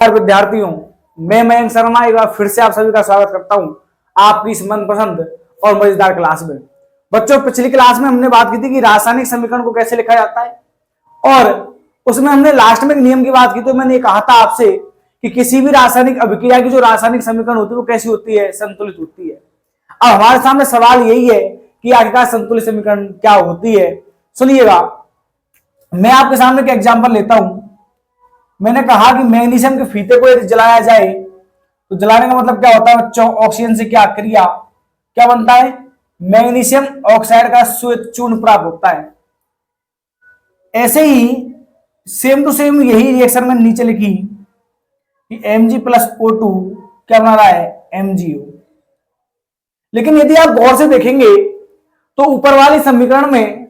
विद्यार्थियों, मैं मयंक शर्मा एक बार फिर से आप सभी का स्वागत करता हूं आपकी इस मनपसंद और मजेदार क्लास में। बच्चों, पिछली क्लास में हमने बात की थी कि रासायनिक समीकरण को कैसे लिखा जाता है, और उसमें हमने लास्ट में एक नियम की बात की। तो मैंने कहा था आपसे कि किसी भी रासायनिक अभिक्रिया की जो रासायनिक समीकरण होती है वो कैसी होती है, संतुलित होती है। अब हमारे सामने सवाल यही है कि आखिरकार संतुलित समीकरण क्या होती है। सुनिएगा, मैं आपके सामने एक एग्जाम्पल लेता हूं। मैंने कहा कि मैग्नीशियम के फीते को यदि जलाया जाए तो जलाने का मतलब क्या होता है बच्चों, ऑक्सीजन से क्या क्रिया क्या बनता है, मैग्नीशियम ऑक्साइड का श्वेत चूर्ण प्राप्त होता है। ऐसे ही सेम टू सेम यही रिएक्शन में नीचे लिखी कि Mg प्लस O2 क्या बना रहा है, MgO। लेकिन यदि आप गौर से देखेंगे तो ऊपर वाले समीकरण में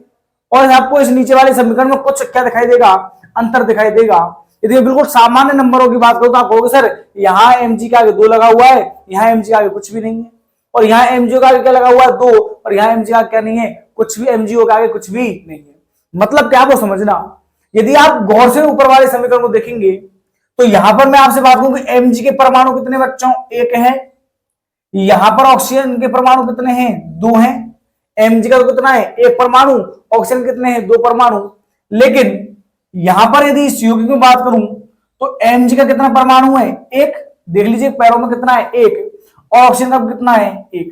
और आपको इस नीचे वाले समीकरण में कुछ क्या दिखाई देगा, अंतर दिखाई देगा। यदि बिल्कुल सामान्य नंबरों की बात करूं तो आप कहोगे सर यहाँ Mg का आगे 2 लगा हुआ है, यहाँ Mg का आगे कुछ भी नहीं है, और यहाँ MgO का आगे क्या लगा हुआ है 2, और यहाँ Mg का क्या नहीं है, कुछ भी, MgO का आगे कुछ भी नहीं है। मतलब क्या, वो समझना। यदि आप गौर से ऊपर वाले समीकरण को देखेंगे तो यहां पर मैं आपसे बात करूं कि Mg के परमाणु कितने बच्चों, 1 है। यहां पर ऑक्सीजन के परमाणु कितने हैं, 2 हैं। Mg का तो कितना है, 1 परमाणु, ऑक्सीजन कितने हैं, 2 परमाणु। लेकिन यहां पर यदि इस यौगिक में बात करूं तो Mg का कितना परमाणु है, 1। देख लीजिए पैरों में कितना है, 1, और ऑक्सीजन का कितना है, 1।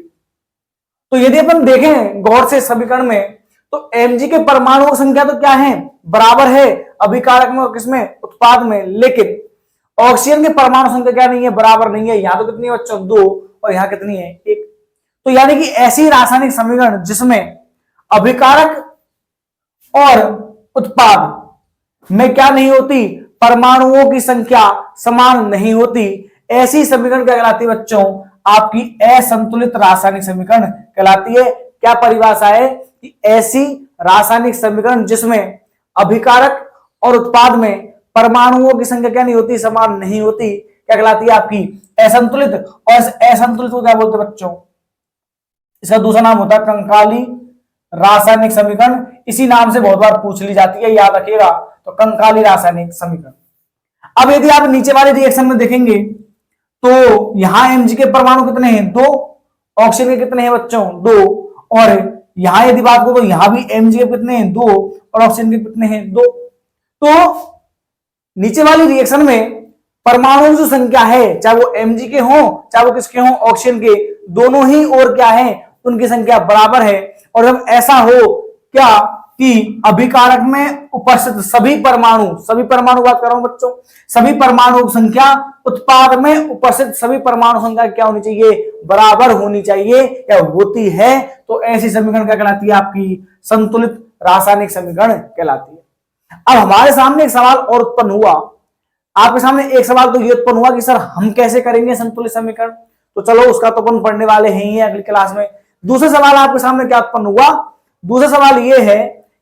तो यदि अपन देखें गौर से समीकरण में तो Mg के परमाणुओं की संख्या तो क्या है, बराबर है अभिकारक में और किसमें, उत्पाद में। लेकिन ऑक्सीजन के परमाणु संख्या क्या नहीं है, बराबर नहीं है। यहां तो कितनी है बच्चों, 2, और यहां कितनी है, 1। तो यानी कि ऐसी रासायनिक समीकरण जिसमें अभिकारक और उत्पाद में क्या नहीं होती, परमाणुओं की संख्या समान नहीं होती, ऐसी समीकरण क्या कहलाती है बच्चों, आपकी असंतुलित रासायनिक समीकरण कहलाती है। क्या परिभाषा है कि ऐसी रासायनिक समीकरण जिसमें अभिकारक और उत्पाद में परमाणुओं की संख्या क्या नहीं होती, समान नहीं होती, क्या कहलाती है, आपकी असंतुलित। और इस असंतुलित को क्या बोलते हैं बच्चों, इसका दूसरा नाम होता है कंकाली रासायनिक समीकरण। इसी नाम से बहुत बार पूछ ली जाती है, याद रखिएगा। तो कंकाली रासायनिक समीकरण। अब यदि आप नीचे वाले रिएक्शन में देखेंगे तो यहां Mg के परमाणु कितने हैं, 2, ऑक्सीजन के कितने हैं बच्चों, 2, और यहां यदि बात करो तो यहां भी Mg के कितने हैं, 2, और ऑक्सीजन के कितने हैं, 2। तो नीचे वाली रिएक्शन में परमाणुओं की संख्या है, चाहे वो Mg के हों चाहे वो किसके हों, ऑक्सीजन के, दोनों ही और क्या है, उनकी संख्या बराबर है। और जब ऐसा हो क्या कि अभिकारक में उपस्थित सभी परमाणु बात कर रहा हूं बच्चों, सभी परमाणु की संख्या उत्पाद में उपस्थित सभी परमाणु संख्या क्या होनी चाहिए, बराबर होनी चाहिए या होती है, तो ऐसी समीकरण क्या कहलाती है, आपकी संतुलित रासायनिक समीकरण कहलाती है। अब हमारे सामने एक सवाल और उत्पन्न हुआ, आपके सामने एक सवाल तो ये उत्पन्न हुआ कि सर हम कैसे करेंगे संतुलित समीकरण। तो चलो उसका तो अपन पढ़ने वाले हैं ही अगली क्लास में। दूसरा सवाल आपके सामने क्या उत्पन्न हुआ, दूसरा सवाल ये है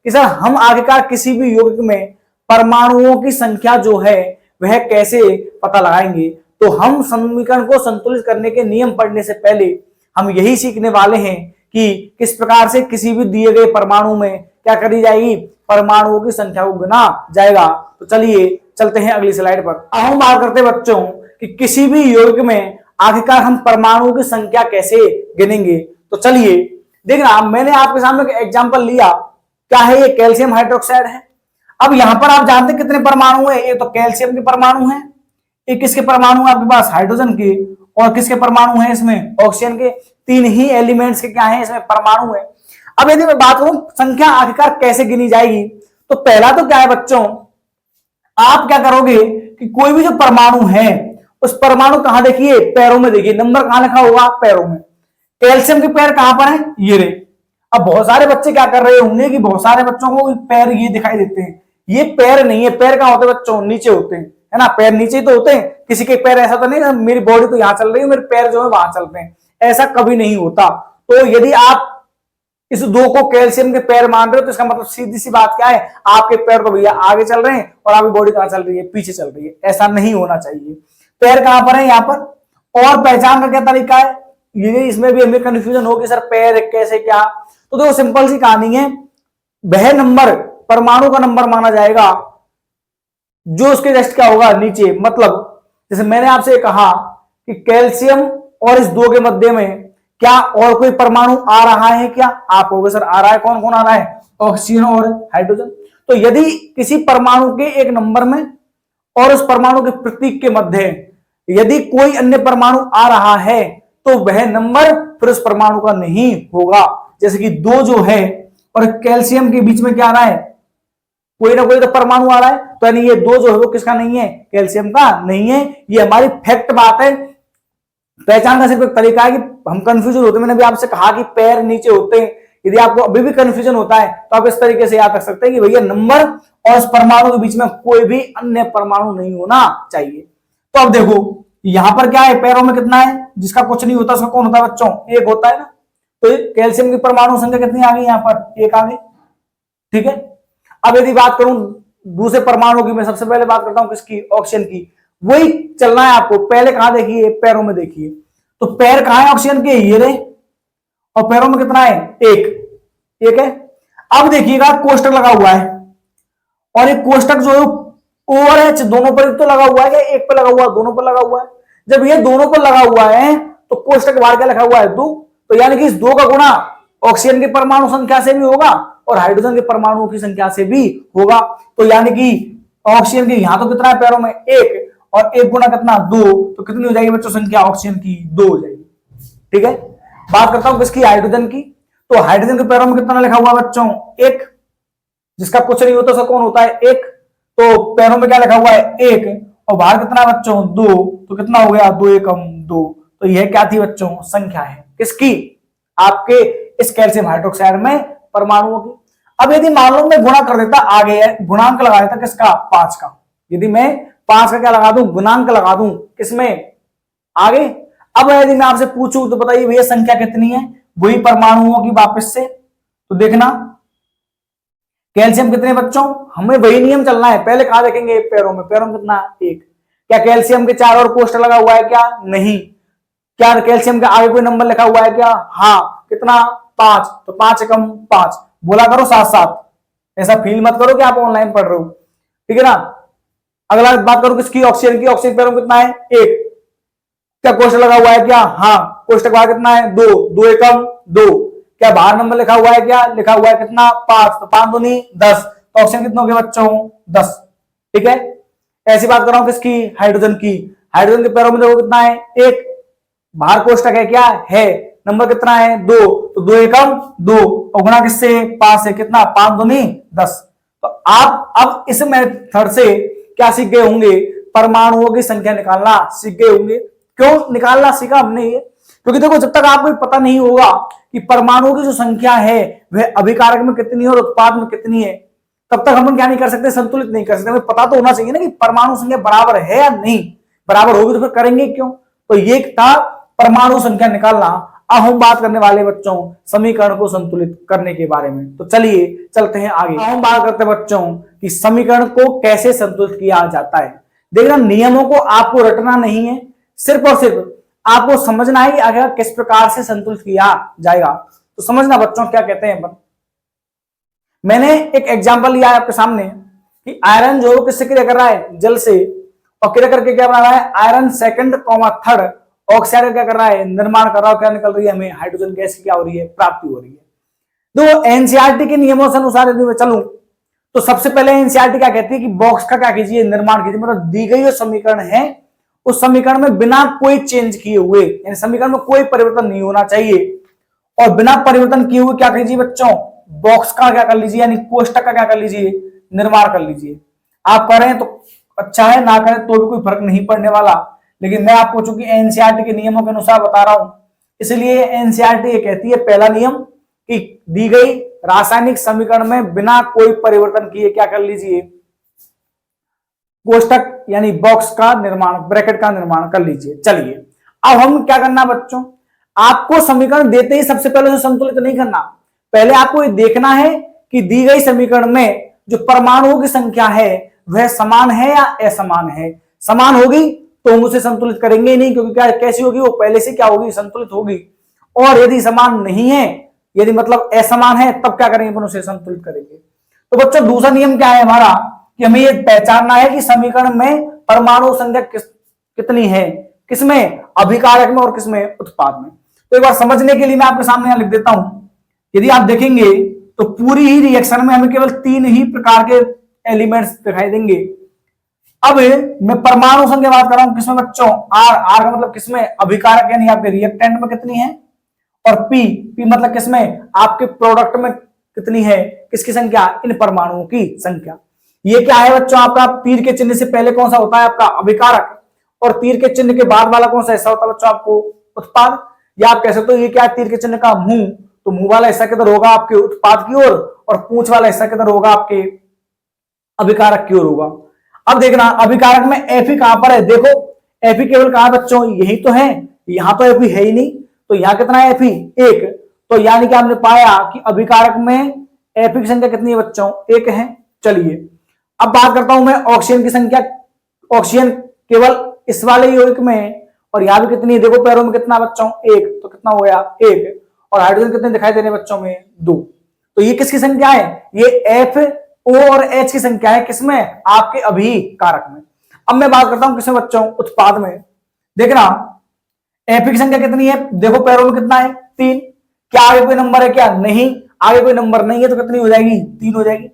कि सर हम आखिरकार किसी भी यौगिक में परमाणुओं की संख्या जो है वह कैसे पता लगाएंगे। तो हम समीकरण को संतुलित करने के नियम पढ़ने से पहले हम यही सीखने वाले हैं कि किस प्रकार से किसी भी दिए गए परमाणु में क्या करी जाएगी, परमाणुओं की संख्या को गिना जाएगा। तो चलिए चलते हैं अगली स्लाइड पर। अब हम बात करते हैं बच्चों कि किसी भी यौगिक में आखिरकार हम परमाणुओं की संख्या कैसे गिनेंगे। तो चलिए देखना, मैंने आपके सामने एग्जांपल लिया, क्या है ये, कैल्शियम हाइड्रोक्साइड है। अब यहां पर आप जानते हैं कितने परमाणु हैं, ये तो कैल्शियम के परमाणु हैं, एक किसके परमाणु है आपके पास, हाइड्रोजन के, और किसके परमाणु हैं इसमें, ऑक्सीजन के। 3 ही एलिमेंट्स के क्या है इसमें, परमाणु है। अब यदि मैं बात करूं संख्या आखिरकार कैसे गिनी जाएगी, तो पहला तो क्या है बच्चों, आप क्या करोगे कि कोई भी जो परमाणु है उस परमाणु कहां देखिए, पैरों में देखिए, नंबर कहां लिखा होगा, पैरों में। कैल्शियम के पैर कहां पर है, ये रहे। अब बहुत सारे बच्चे क्या कर रहे होंगे कि बहुत सारे बच्चों को पैर ये दिखाई देते हैं, ये पैर नहीं है। पैर कहां होते हैं बच्चों, नीचे होते हैं, है ना, पैर नीचे तो होते हैं। किसी के पैर ऐसा तो नहीं मेरी बॉडी तो यहां चल रही है, मेरे पैर जो है वहां चलते हैं, ऐसा कभी नहीं होता। तो यदि आप इस 2 को कैल्शियम के पैर मान रहे हो तो इसका मतलब सीधी सी बात क्या है, आपके पैर तो भैया आगे चल रहे हैं और आपकी बॉडी कहां चल रही है, पीछे चल रही है। ऐसा नहीं होना चाहिए। पैर कहां पर है, यहां पर। और पहचान का क्या तरीका है, ये इसमें भी हमें कंफ्यूजन हो कि सर पैर कैसे क्या। तो देखो सिंपल सी कहानी है, वह नंबर परमाणु का नंबर माना जाएगा जो उसके जस्ट क्या होगा, नीचे। मतलब जैसे मैंने आपसे कहा कि कैल्शियम और इस दो के मध्य में क्या और कोई परमाणु आ रहा है क्या? आप कहोगे सर आ रहा है, कौन कौन आ रहा है? ऑक्सीजन और हाइड्रोजन। तो यदि किसी परमाणु के एक नंबर में और उस परमाणु के प्रतीक के मध्य यदि कोई अन्य परमाणु आ रहा है तो वह नंबर फिर उस परमाणु का नहीं होगा। जैसे कि 2 जो है और कैल्शियम के बीच में क्या आ रहा है? कोई ना कोई तो परमाणु आ रहा है, तो यानी ये 2 जो है वो किसका नहीं है? कैल्शियम का नहीं है। ये हमारी फैक्ट बात है। पहचान का सिर्फ एक तरीका है कि हम कंफ्यूजन होते हैं। मैंने भी आपसे कहा कि पैर नीचे होते हैं, यदि आपको अभी भी कंफ्यूजन होता है तो आप इस तरीके से याद रख सकते हैं कि भैया नंबर और इस परमाणु के बीच में कोई भी अन्य परमाणु नहीं होना चाहिए। तो अब देखो यहां पर क्या है? पैरों में कितना है? जिसका कुछ नहीं होता उसका कौन होता है बच्चों? 1 होता है ना। तो कैल्शियम की परमाणु संख्या कितनी आ गई? यहां पर 1 आ गई। ठीक है। अब यदि बात करूं दूसरे परमाणु की, मैं सबसे पहले बात करता हूं किसकी? ऑक्सीजन की। वही चलना है आपको। पहले कहां देखिए? पैरों में देखिए। तो पैर कहां है ऑक्सीजन के? ये रहे। और पैरों में कितना है? 1 है। अब देखिएगा कोष्टक लगा हुआ है और एक कोष्टक जो है ओवर एच दोनों पर तो लगा हुआ है या एक पर लगा हुआ है? दोनों पर लगा हुआ है। जब ये दोनों पर लगा हुआ है तो कोष्टक के बाहर क्या लिखा हुआ है? 2। तो यानी कि इस 2 का गुणा ऑक्सीजन की परमाणु संख्या से भी होगा और हाइड्रोजन के परमाणुओं की संख्या से भी होगा। तो यानी कि ऑक्सीजन की यहां तो कितना है? पैरों में 1 और 1 गुना कितना? 2। तो कितनी हो जाएगी बच्चों संख्या ऑक्सीजन की? 2 हो जाएगी। ठीक है। बात करता हूं किसकी? हाइड्रोजन की। तो हाइड्रोजन के पैरों में कितना लिखा हुआ है बच्चों? 1। जिसका कुछ नहीं होता उसका कौन होता है? 1। तो पैरों में क्या लिखा हुआ है? 1 और बाहर कितना है बच्चों? 2। तो कितना हो गया? 2 एकम 2। तो यह क्या थी बच्चों? संख्या है किसकी? आपके इस कैल्शियम हाइड्रोक्साइड में परमाणुओं की। अब यदि मान लो मैं गुणा कर देता, आगे गुणांक लगा देता किसका? 5 का। यदि मैं 5 का क्या लगा दूं? गुणांक लगा दूं किसमें? आगे। अब यदि मैं आपसे पूछूं तो बताइए भैया संख्या कितनी है? वही परमाणुओं की वापस से। तो देखना कैल्शियम कितने बच्चों? हमें वही नियम चलना है। पहले कहा देखेंगे? पैरों में। पैरों में कितना? 1। क्या कैल्शियम के 4 और कोष्टक लगा हुआ है क्या? नहीं। क्या कैल्शियम के आगे कोई नंबर लिखा हुआ है क्या? हाँ। कितना? 5। तो 5 एकम 5 बोला करो साथ साथ। ऐसा फील मत करो कि आप ऑनलाइन पढ़ रहे हो। ठीक है ना। अगला बात करो किसकी? ऑक्सीजन की। ऑक्सीजन पैरों में कितना है? 1। क्या कोष्टक लगा हुआ है क्या? हाँ। कोष्टक बाहर कितना है? 2। 2 एकम 2। क्या बाहर नंबर लिखा हुआ है क्या? लिखा हुआ है कितना? 5। तो 5 दूनी 10। तो ऑक्सीजन कितना हो गया बच्चों? 10। ठीक है। ऐसी बात कर रहा हूं किसकी? हाइड्रोजन की। हाइड्रोजन के पैरों में देखो कितना है? 1। बाहर कोष्टक है क्या? है। नंबर कितना है? 2। तो 2 एकम 2 और गुणा किससे? 5 से। कितना? 5 दूनी 10। तो आप अब इस मेथड से क्या सीख गए होंगे? परमाणुओं की संख्या निकालना सीख गए होंगे। क्यों निकालना सीखा हमने ये? क्योंकि देखो जब तक आपको पता नहीं होगा कि परमाणुओं की जो संख्या है वह अभिकारक में कितनी है और उत्पाद में कितनी है, तब तक हम क्या नहीं कर सकते? संतुलित नहीं कर सकते। हमें पता तो होना चाहिए ना कि परमाणु संख्या बराबर है या नहीं। बराबर होगी तो फिर करेंगे क्यों? तो ये था परमाणु संख्या निकालना। अब हम बात करने वाले बच्चों समीकरण को संतुलित करने के बारे में। तो चलिए चलते हैं आगे। हम बात करते हैं बच्चों कि समीकरण को कैसे संतुलित किया जाता है। देखना नियमों को आपको रटना नहीं है, सिर्फ और सिर्फ आपको समझना है कि आगे किस प्रकार से संतुलित किया जाएगा। तो समझना बच्चों क्या कहते हैं। मैंने एक एग्जांपल लिया है आपके सामने कि आयरन जो किससे क्रिया कर रहा है? जल से। और क्रिया करके क्या बना रहा है? Iron second comma third oxide क्या कर रहा है? निर्माण कर रहा है। क्या निकल रही है? हमें हाइड्रोजन गैस की क्या हो रही है? प्राप्ति हो रही है। तो एनसीईआरटी के नियमों से अनुसार यदि मैं चलूं तो सबसे पहले एनसीईआरटी क्या कहती है कि बॉक्स का क्या कीजिए? निर्माण कीजिए। मतलब दी गई जो समीकरण है उस समीकरण में बिना कोई चेंज किए हुए, यानी समीकरण में कोई परिवर्तन नहीं होना चाहिए, और बिना परिवर्तन किए हुए क्या कीजिए बच्चों? बॉक्स का क्या कर लीजिए? यानी कोष्टक का क्या कर लीजिए? निर्माण कर लीजिए। आप करें तो अच्छा है, ना करें तो भी कोई फर्क नहीं पड़ने वाला। लेकिन मैं आपको चूंकि एनसीईआरटी के नियमों के अनुसार बता रहा हूं, इसलिए एनसीईआरटी ये कहती है पहला नियम कि दी गई रासायनिक समीकरण में बिना कोई परिवर्तन किए क्या कर लीजिए? कोष्टक यानी बॉक्स का निर्माण, ब्रैकेट का निर्माण कर लीजिए। चलिए अब हम क्या करना बच्चों? आपको समीकरण देते ही सबसे पहले जो संतुलित नहीं करना, पहले आपको ये देखना है कि दी गई समीकरण में जो परमाणुओं की संख्या है वह समान है या असमान है। समान होगी तो हम उसे संतुलित करेंगे ही नहीं, क्योंकि क्या कैसी होगी? वो पहले से क्या होगी? संतुलित होगी। और यदि समान नहीं है, यदि मतलब असमान है, तब क्या करेंगे? अपन उसे संतुलित करेंगे। तो बच्चों दूसरा नियम क्या है हमारा कि हमें ये पहचानना है कि समीकरण में परमाणु संख्या कितनी है, किसमें, अभिकारक में और किसमें, उत्पाद में। तो एक बार समझने के लिए मैं आपके सामने यहां लिख देता हूं। यदि आप देखेंगे तो पूरी ही रिएक्शन में हमें केवल 3 ही प्रकार के एलिमेंट्स दिखाई देंगे। अब मैं परमाणु संख्या बात कर रहा हूं किसमें बच्चों, आर, आर का मतलब किसमें, अभिकारक यानी आपके रिएक्टेंट में कितनी है, और पी, पी मतलब किसमें, आपके प्रोडक्ट में कितनी है, किसकी संख्या, इन परमाणुओं की संख्या। ये क्या है बच्चों, आपका तीर के चिन्ह से पहले कौन सा होता है आपका अभिकारक, और तीर के चिन्ह के बाद वाला कौन सा हिस्सा होता है बच्चों आपको उत्पाद। या आप कह सकते हो ये क्या है, तीर के चिन्ह का मुंह, तो मुंह वाला हिस्सा किधर होगा आपके उत्पाद की ओर, और पूंछ वाला हिस्सा किधर होगा आपके अभिकारक की ओर होगा। अब देखना अभिकारक में एफी कहां पर है, देखो एफी केवल कहां बच्चों, यही तो है, यहां तो एफी है ही नहीं, तो यहां कितना है एफी, 1। तो यानी कि हमने पाया कि अभिकारक में एफी की संख्या कितनी है बच्चों, 1 है। चलिए अब बात करता हूं मैं ऑक्सीजन की संख्या। ऑक्सीजन केवल इस वाले यौगिक में, और यहां भी कितनी है, देखो पैरों में कितना बच्चों, 1, तो कितना हो गया 1, और हाइड्रोजन कितने दिखाई दे रहे हैं बच्चों में, 2। तो ये किसकी संख्या है, ये एफ, ओ और एच की संख्या है, किसमें, आपके अभिकारक में। अब मैं बात करता हूं किसमें बच्चों, उत्पाद में। देखना एफ की संख्या कितनी है, देखो पैरों में कितना है, 3। क्या आगे कोई नंबर है क्या, नहीं, आगे कोई नंबर नहीं है, तो कितनी हो जाएगी, 3 हो जाएगी।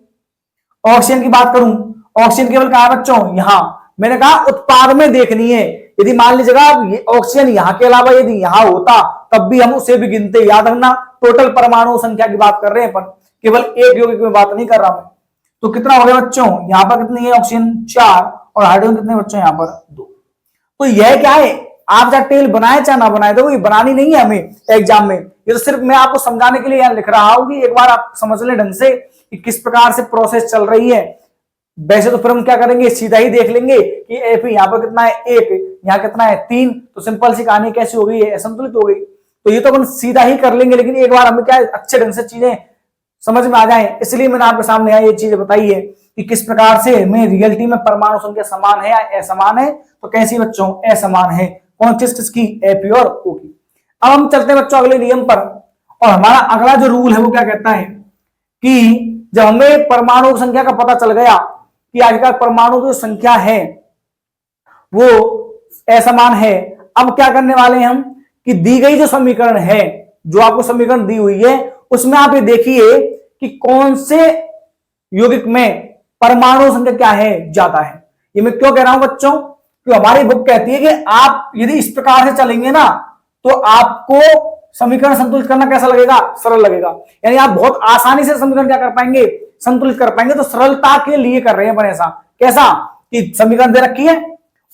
ऑक्सीजन की बात करूं, ऑक्सीजन केवल कहां है बच्चों, यहां, मैंने कहा उत्पाद में देखनी है। यदि मान लीजिएगा ऑक्सीजन यहां के अलावा यदि यहां होता तब भी हम उसे भी गिनते, याद रखना टोटल परमाणु संख्या की बात कर रहे हैं अपन, केवल एक यौगिक में बात नहीं कर रहा मैं। तो कितना हो गया बच्चों, यहां पर कितनी है ऑक्सीजन, 4, और हाइड्रोजन कितने बच्चों यहां पर 2। तो यह क्या है, आप चाहे टेल बनाए चाहे ना बनाए, देखो ये बनानी नहीं है हमें एग्जाम में, ये तो सिर्फ मैं आपको समझाने के लिए यहां लिख रहा हूं कि एक बार आप समझ ले ढंग से कि किस प्रकार से प्रोसेस चल रही है। वैसे तो फिर हम क्या करेंगे, सीधा ही देख लेंगे कि एफ यहाँ पर कितना है 1, यहाँ कितना है 3, तो सिंपल सी कहानी कैसी हो गई है, असंतुलित हो गई। तो ये तो अपन सीधा ही कर लेंगे, लेकिन एक बार हमें क्या है अच्छे ढंग से चीजें समझ में आ जाए, इसलिए मैंने आपके सामने यहाँ ये चीजें बताई है कि किस प्रकार से में रियलिटी में परमाणु संख्या समान है या असमान है। तो कैसी बच्चों, असमान है, कौन चीज किसकी, एपी और ओ की। अब हम चलते हैं बच्चों अगले नियम पर, और हमारा अगला जो रूल है वो क्या कहता है कि जब हमें परमाणु संख्या का पता चल गया कि आखिरकार परमाणु की संख्या है वो असमान है, अब क्या करने वाले हैं हम कि दी गई जो समीकरण है, जो आपको समीकरण दी हुई है, उसमें आप ये देखिए कि कौन से यौगिक में परमाणु संख्या क्या है, ज्यादा है। ये मैं क्यों कह रहा हूं बच्चों, कि हमारी बुक कहती है कि आप यदि इस प्रकार से चलेंगे ना तो आपको समीकरण संतुलित करना कैसा लगेगा, सरल लगेगा। यानी आप बहुत आसानी से समीकरण क्या कर पाएंगे, संतुलित कर पाएंगे। तो सरलता के लिए कर रहे हैं अपन ऐसा, कैसा कि समीकरण दे रखी है,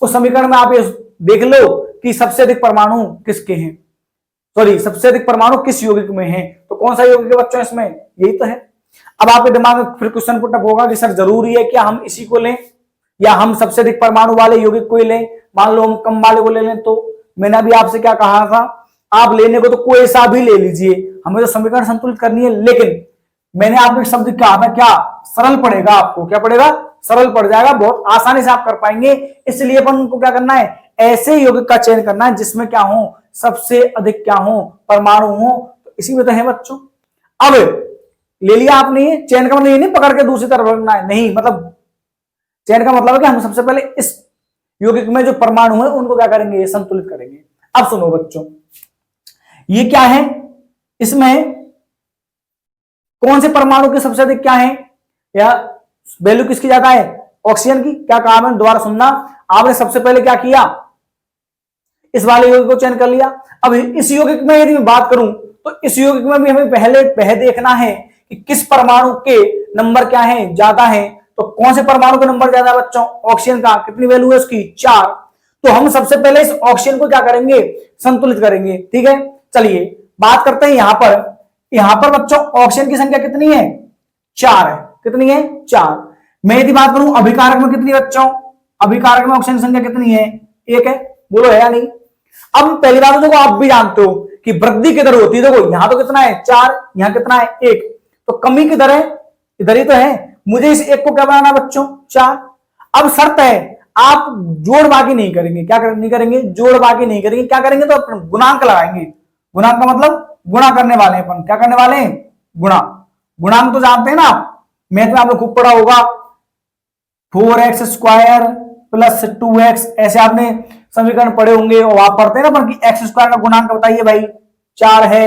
उस समीकरण में आप ये देख लो कि सबसे अधिक परमाणु किसके हैं, सॉरी सबसे अधिक परमाणु किस यौगिक में है। तो कौन सा यौगिक है बच्चों इसमें, यही तो है। अब आपके दिमाग में फिर क्वेश्चन पुटअप होगा कि सर जरूरी है क्या हम इसी को लें, या हम सबसे अधिक परमाणु वाले यौगिक को ही लें, मान लो हम कम वाले को ले लें। तो मैंने अभी आपसे क्या कहा था, आप लेने को तो कोई सा भी ले लीजिए, हमें तो समीकरण संतुलित करनी है। लेकिन मैंने आपको शब्द कहा था क्या, सरल पड़ेगा आपको, क्या पड़ेगा, सरल पड़ जाएगा, बहुत आसानी से आप कर पाएंगे। इसलिए अपन को क्या करना है, ऐसे यौगिक का चयन करना है जिसमें क्या हो, सबसे अधिक क्या हो, परमाणु हो। तो इसी में तो है बच्चों। अब ले लिया आपने, ये चयन का मतलब ये नहीं पकड़ के दूसरी तरफ रखना है, नहीं, मतलब चयन का मतलब है कि हम सबसे पहले इस यौगिक में जो परमाणु है उनको क्या करेंगे, संतुलित करेंगे। अब सुनो बच्चों, ये क्या है, इसमें कौन से परमाणु के सबसे अधिक क्या है, या वैल्यू किसकी ज्यादा है, ऑक्सीजन की। क्या कहा मैंने, दोबारा सुनना, आपने सबसे पहले क्या किया, इस वाले यौगिक को चयन कर लिया। अब इस यौगिक में यदि मैं बात करूं तो इस यौगिक में भी हमें पहले देखना है कि किस परमाणु के नंबर क्या है, ज्यादा है। तो कौन से परमाणु का नंबर ज्यादा है बच्चों, ऑक्सीजन का। कितनी वैल्यू है उसकी, 4। तो हम सबसे पहले इस ऑक्सीजन को क्या करेंगे, संतुलित करेंगे। ठीक है, चलिए बात करते हैं यहां पर बच्चों ऑक्सीजन की संख्या कितनी है, 4 है। कितनी है, 4। मैं यदि बात करूं अभिकारक में कितनी बच्चों, अभिकारक में ऑक्सीजन की संख्या कितनी है, 1 है। बोलो है या नहीं। अब पहली बात तो देखो आप भी जानते हो कि वृद्धि किधर होती है, देखो यहां तो कितना है 4, यहां कितना है 1, तो कमी किधर है, इधर ही तो है। मुझे इस 1 को क्या बनाना बच्चों, 4। अब शर्त है आप जोड़ बाकी नहीं करेंगे, क्या नहीं करेंगे, जोड़ बाकी नहीं करेंगे, क्या करेंगे तो अपन गुणांक लगाएंगे। गुणांक का मतलब गुणा करने वाले हैं अपन, क्या करने वाले हैं, गुणा। गुणांक तो जानते हैं ना, मैथ में आपने खूब पढ़ा होगा, 4x² + 2x, ऐसे आपने समीकरण पढ़े होंगे और आप पढ़ते हैं ना कि एक्स स्क्वायर का गुणांक बताइए भाई 4 है,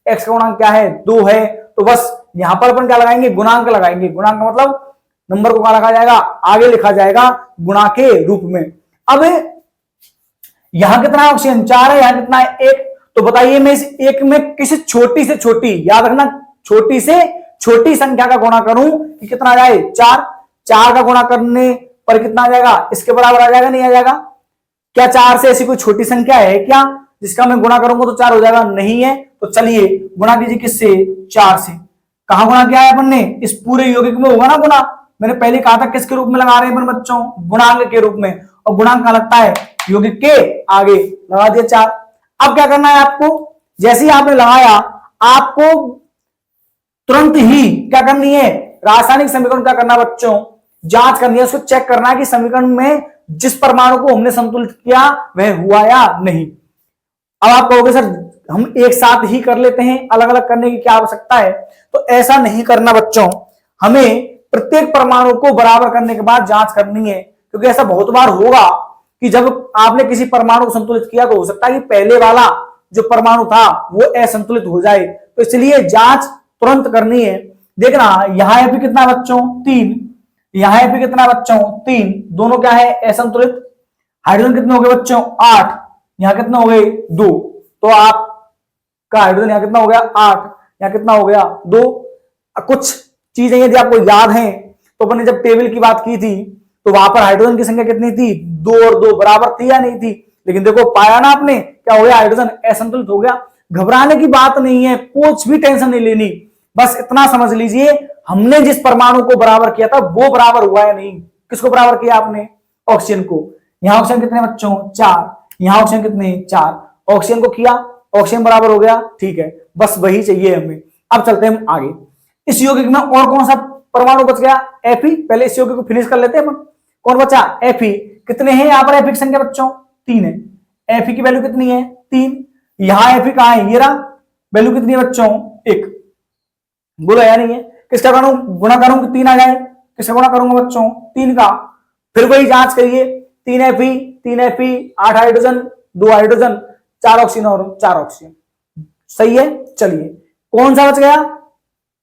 एक्स का गुणांक क्या है 2 है, तो बस यहां पर अपन क्या लगाएंगे गुणांक लगाएंगे। गुणांक मतलब नंबर को क्या लिखा जाएगा आगे लिखा जाएगा गुणा के रूप में। अब यहां कितना ऑप्शन 4 है, यहां कितना है 1, तो बताइए मैं इस एक में किसी छोटी से छोटी, याद रखना छोटी से छोटी संख्या का गुणा करूं कि कितना आ जाए 4, 4 का गुणा करने पर कितना आ जाएगा इसके बराबर आ जाएगा नहीं आ जाएगा? क्या 4 से ऐसी कोई छोटी संख्या है क्या जिसका मैं गुणा करूंगा तो 4 हो जाएगा? नहीं है। तो चलिए गुणा कीजिए किससे 4 से। कहां गुणा किया है अपन ने? इस पूरे यौगिक में होगा ना गुणा। मैंने पहले कहा था किसके रूप में लगा रहे हैं अपन बच्चों? गुणांक के रूप में। और गुणांक कहां लगता है? यौगिक के आगे। लगा दिया 4। अब क्या करना है आपको? जैसे ही आपने लगाया आपको तुरंत ही क्या करनी है? रासायनिक समीकरण क्या करना बच्चों? जांच करनी है, उसको चेक करना है कि समीकरण में जिस परमाणु को हमने संतुलित किया वह हुआ या नहीं। अब आप कहोगे सर हम एक साथ ही कर लेते हैं, अलग अलग करने की क्या आवश्यकता है? तो ऐसा नहीं करना बच्चों, हमें प्रत्येक परमाणु को बराबर करने के बाद जांच करनी है, क्योंकि ऐसा बहुत बार होगा कि जब आपने किसी परमाणु को संतुलित किया तो हो सकता है कि पहले वाला जो परमाणु था वो असंतुलित हो जाए, तो इसलिए जांच तुरंत करनी है। देखना यहां एपी कितना बच्चों 3, यहां एपी कितना बच्चों 3, दोनों क्या है असंतुलित। हाइड्रोजन कितने हो गए बच्चों 8, यहां कितना हो गए 2, तो आपका हाइड्रोजन यहां कितना हो गया 8, यहां कितना हो गया 2। कुछ चीजें यदि आपको याद हैं तो अपन ने जब टेबल की बात की थी तो वहां पर हाइड्रोजन की संख्या कितनी थी? 2 और 2 बराबर थी या नहीं थी? लेकिन देखो पाया ना आपने क्या हो गया? हाइड्रोजन असंतुलित हो गया। घबराने की बात नहीं है, कुछ भी टेंशन नहीं लेनी, बस इतना समझ लीजिए हमने जिस परमाणु को बराबर किया था वो बराबर हुआ या नहीं। किसको बराबर किया आपने? ऑक्सीजन को। यहां ऑक्सीजन कितने बच्चों 4, यहां ऑक्सीजन कितने 4, ऑक्सीजन को किया, ऑक्सीजन बराबर हो गया, ठीक है, बस वही चाहिए हमें। अब चलते हैं हम आगे। इस यौगिक में और कौन सा परमाणु बच गया? एफी। पहले इस यौगिक को फिनिश कर लेते हैं अपन। कौन बचा? एफी। कितने हैं यहां पर एफी की संख्या बच्चों? 3 है। एफी की वैल्यू कितनी है? 3। यहां एफी कहां है? ये रहा। वैल्यू कितनी है बच्चों? 1। बोलो या नहीं है? किसका गुणा करूं कि 3 आ जाए? किसका गुणा करूंगा बच्चों? 3 का। फिर वही जांच करिए, 3 एफी 3 एफी 8 हाइड्रोजन 2 हाइड्रोजन 4 ऑक्सीजन और 4 ऑक्सीजन। सही है। चलिए कौन सा बच गया?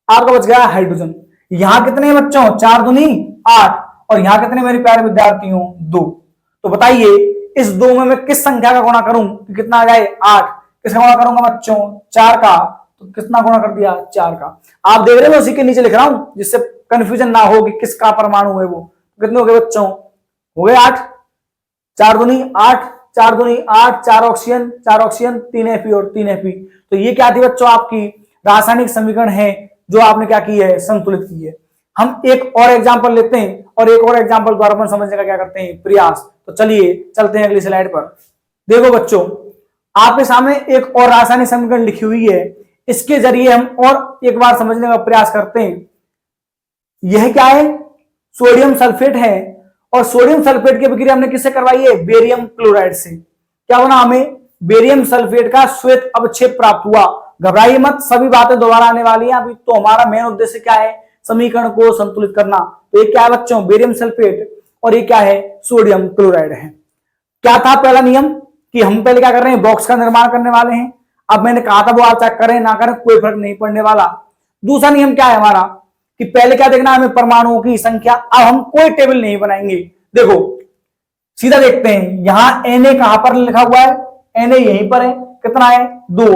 आपका बच गया हाइड्रोजन। यहां कितने हैं बच्चों? 4 दूनी 8, और यहां कितने मेरे प्यारे विद्यार्थियों? 2। तो बताइए इस 2 में मैं किस संख्या का गुणा करूं कि कितना आ जाए? 8। किसका गुणा करूंगा बच्चों? 4 का। तो कितना गुणा कर दिया? 4 का। आप देख रहे हो उसी के नीचे लिख रहा हूं जिससे कंफ्यूजन ना हो कि किसका परमाणु है वो। कितने हो गए बच्चों? हो गए 8। 4 दूनी 8, 4 दूनी 8, 4 ऑक्सीजन 4 ऑक्सीजन 3 एफी और 3 एफी। तो ये क्या थी बच्चों? आपकी रासायनिक समीकरण है जो आपने क्या की है? संतुलित की है। हम एक और एग्जांपल लेते हैं और एक और एग्जांपल द्वारा अपन समझने का क्या करते हैं? प्रयास। तो चलिए चलते हैं अगली स्लाइड पर। देखो बच्चों आपके सामने एक और रासायनिक समीकरण लिखी हुई है, इसके जरिए हम और एक बार समझने का प्रयास करते हैं। यह क्या है? सोडियम सल्फेट है, और सोडियम सल्फेट की अभिक्रिया हमने किससे करवाई है? बेरियम क्लोराइड से। क्या होना? हमें बेरियम सल्फेट का श्वेत अवक्षेप प्राप्त हुआ। घबराइए मत, सभी बातें दोबारा आने वाली हैं। अभी तो हमारा मेन उद्देश्य क्या है? समीकरण को संतुलित करना। तो ये क्या है बच्चों? बेरियम सल्फेट, और ये क्या है? सोडियम क्लोराइड है। क्या था पहला नियम कि हम पहले क्या कर रहे हैं? बॉक्स का निर्माण करने वाले हैं। अब मैंने कहा था वो आप चेक करें ना करें कोई फर्क नहीं पड़ने वाला। दूसरा नियम क्या है हमारा कि पहले क्या देखना है हमें? परमाणुओं की संख्या। अब हम कोई टेबल नहीं बनाएंगे, देखो सीधा देखते हैं। यहां Na कहां पर लिखा हुआ है? Na यहीं पर है। कितना है? 2।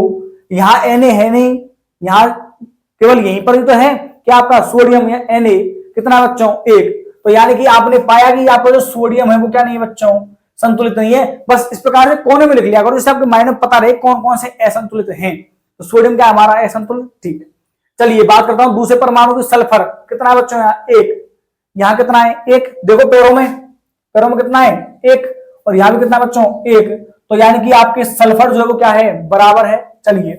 यहां Na है नहीं, यहां केवल यहीं पर ही तो है कि आपका सोडियम या Na। कितना बच्चों? 1। तो यानी कि आपने पाया कि आपका जो सोडियम है वो क्या नहीं है बच्चों? संतुलित नहीं है। बस इस प्रकार से कोने में लिख लिया करो जिससे आपके माइंड में पता रहे कौन कौन से असंतुलित हैं। तो सोडियम क्या हमारा असंतुलित, ठीक है। चलिए बात करता हूं दूसरे परमाणु की। सल्फर कितना है बच्चों? यहाँ 1। यहां कितना है? 1। देखो पैरों में कितना है? 1। और यहां भी कितना बच्चों? 1। तो यानी कि आपके सल्फर जो है वो क्या है? बराबर है। चलिए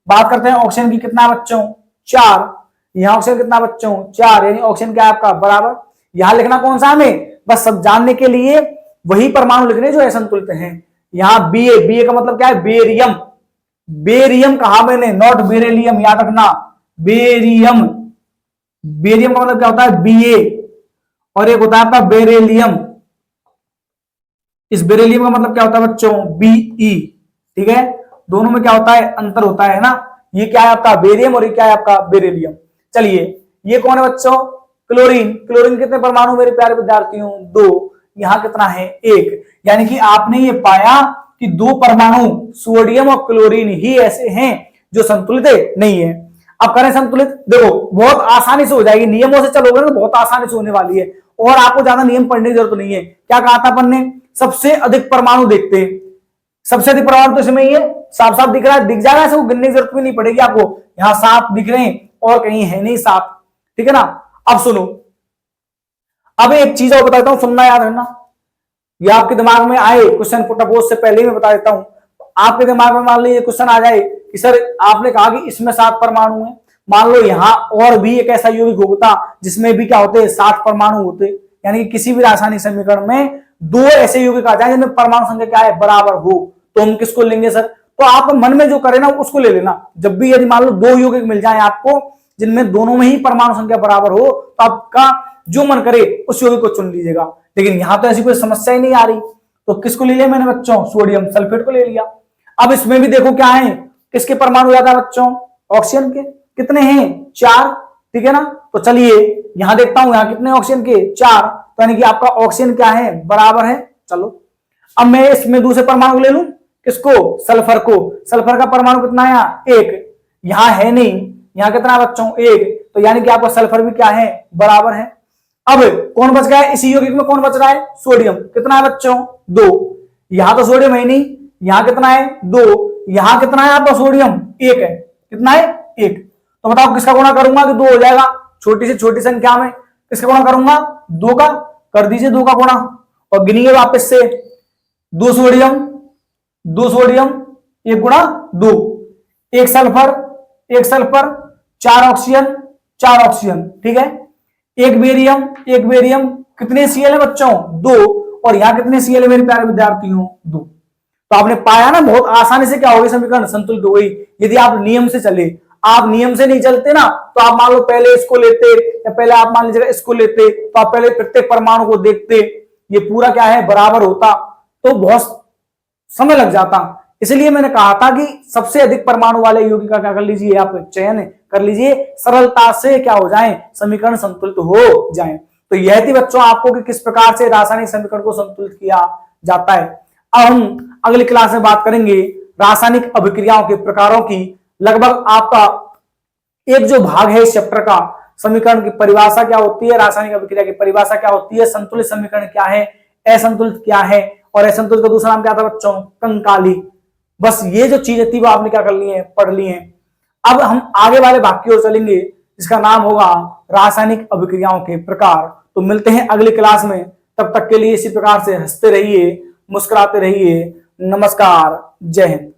बात करते हैं ऑक्सीजन की। कितना है बच्चों? 4। यहां ऑक्सीजन कितना बच्चों? 4। यानी ऑक्सीजन क्या है आपका? बराबर। यहां लिखना कौन सा हमें? बस सब जानने के लिए वही परमाणु लिखने जो असंतुलित हैं। यहां Ba का मतलब क्या है? बेरियम। बेरियम कहा मैंने, नॉट बेरिलियम, याद रखना। बेरियम। बेरियम का मतलब क्या होता है? Ba, और एक होता है आपका बेरिलियम। इस बेरिलियम का मतलब क्या होता है बच्चों, Be, ठीक है। दोनों में क्या होता है, अंतर होता है ना। ये क्या है आपका बेरियम और ये क्या है आपका बेरिलियम। चलिए ये कौन है बच्चों, क्लोरीन। क्लोरीन कितने परमाणु मेरे प्यारे विद्यार्थियों, 2। यहाँ कितना है, 1। यानी कि आपने ये पाया कि 2 परमाणु सोडियम और क्लोरीन ही ऐसे हैं जो संतुलित नहीं है। अब करें संतुलित, देखो बहुत आसानी से हो जाएगी, नियमों से चलोगे ना बहुत आसानी से होने वाली है और आपको ज्यादा नियम पढ़ने की जरूरत नहीं है। क्या कहा था अपन ने, सबसे अधिक परमाणु देखते हैं। सबसे अधिक परमाणु तो इसमें ही है, साफ साफ दिख रहा है, दिख जाएगा, इसको गिनने की जरूरत भी नहीं पड़ेगी आपको। यहां 7 दिख रहे हैं और कहीं है नहीं 7, ठीक है ना। अब सुनो, अब एक चीज और बताता हूं, सुनना याद रखना। ये आपके दिमाग में आए क्वेश्चन पुट अप से पहले ही मैं बता देता हूं। आपके दिमाग में मान लीजिए क्वेश्चन आ जाए कि सर आपने कहा कि इसमें 7 परमाणु हैं, मान लो यहां और भी एक ऐसा यौगिक होता जिसमें भी क्या होते, 7 परमाणु होते। यानी कि किसी भी रासायनिक समीकरण में 2 ऐसे यौगिक आ जाए जिनमें परमाणु संख्या क्या है, बराबर हो, तो हम किसको लेंगे सर। तो आप मन में जो करें ना उसको ले लेना। जब भी यदि मान लो 2 यौगिक मिल जाए आपको जिनमें दोनों में ही परमाणु संख्या बराबर हो, तो आपका जो मन करे उस यौगिक को चुन लीजिएगा। लेकिन यहां तो ऐसी कोई समस्या ही नहीं आ रही, तो किसको ले लिया मैंने बच्चों, सोडियम सल्फेट को ले लिया। अब इसमें भी देखो क्या है, किसके परमाणु ज्यादा बच्चों, ऑक्सीजन के। कितने हैं, 4, ठीक है ना। तो चलिए यहां देखता हूं, यहां कितने ऑक्सीजन के, 4। तो यानी कि आपका ऑक्सीजन क्या है, बराबर है। चलो अब मैं इसमें दूसरे परमाणु ले लूं, किसको, सल्फर को। सल्फर का परमाणु कितना है, 1। यहां है नहीं, यहां कितना है बच्चों, 1। तो यानी कि आपका सल्फर भी क्या है, बराबर है। अब कौन बच गया है, इसी यौगिक में कौन बच रहा है, सोडियम। कितना है बच्चों, 2। यहां तो सोडियम है नहीं, यहां कितना है, 2। यहां कितना है आपका सोडियम, 1 है। कितना है, 1। तो बताओ किसका गुणा करूंगा कि 2 हो जाएगा, छोटी से छोटी संख्या में किसका गुणा करूंगा, 2 का। कर दीजिए 2 का गुणा और गिनिए वापस से, 2 सोडियम 2 सोडियम 1 गुणा 2, 1 सल्फर 1 सल्फर, 4 ऑक्सीजन 4 ऑक्सीजन, ठीक है। 1 बेरियम 1 बेरियम, कितने सीएल है बच्चों, 2। और यहां कितने सीएल है मेरे प्यारे विद्यार्थियों, 2। तो आपने पाया ना बहुत आसानी से क्या होगी, समीकरण संतुलित हो गई। यदि आप नियम से चले, आप नियम से नहीं चलते ना, तो आप मान लो पहले इसको लेते या पहले आप मान लीजिएगा इसको लेते, तो आप पहले प्रत्येक परमाणु को देखते, ये पूरा क्या है, बराबर होता, तो बहुत समय लग जाता। इसलिए मैंने कहा था कि सबसे अधिक परमाणु वाले यौगिक का क्या कर लीजिए, आप चयन कर लीजिए, सरलता से क्या हो जाए, समीकरण संतुलित हो जाए। तो यह थी बच्चों आपको कि किस प्रकार से रासायनिक समीकरण को संतुलित किया जाता है। अब हम अगली क्लास में बात करेंगे रासायनिक अभिक्रियाओं के प्रकारों की। लगभग आपका एक जो भाग है इस चैप्टर का, समीकरण की परिभाषा क्या होती है, रासायनिक अभिक्रिया की परिभाषा क्या होती है, संतुलित समीकरण क्या है, असंतुलित क्या है, और असंतुलित का दूसरा नाम क्या था बच्चों, कंकाली। बस ये जो चीजें थी वो आपने क्या कर ली है, पढ़ ली है। अब हम आगे वाले भाग की ओर चलेंगे, जिसका नाम होगा रासायनिक अभिक्रियाओं के प्रकार। तो मिलते हैं अगली क्लास में, तब तक के लिए इसी प्रकार से हंसते रहिए, मुस्कुराते रहिए। नमस्कार, जय हिंद।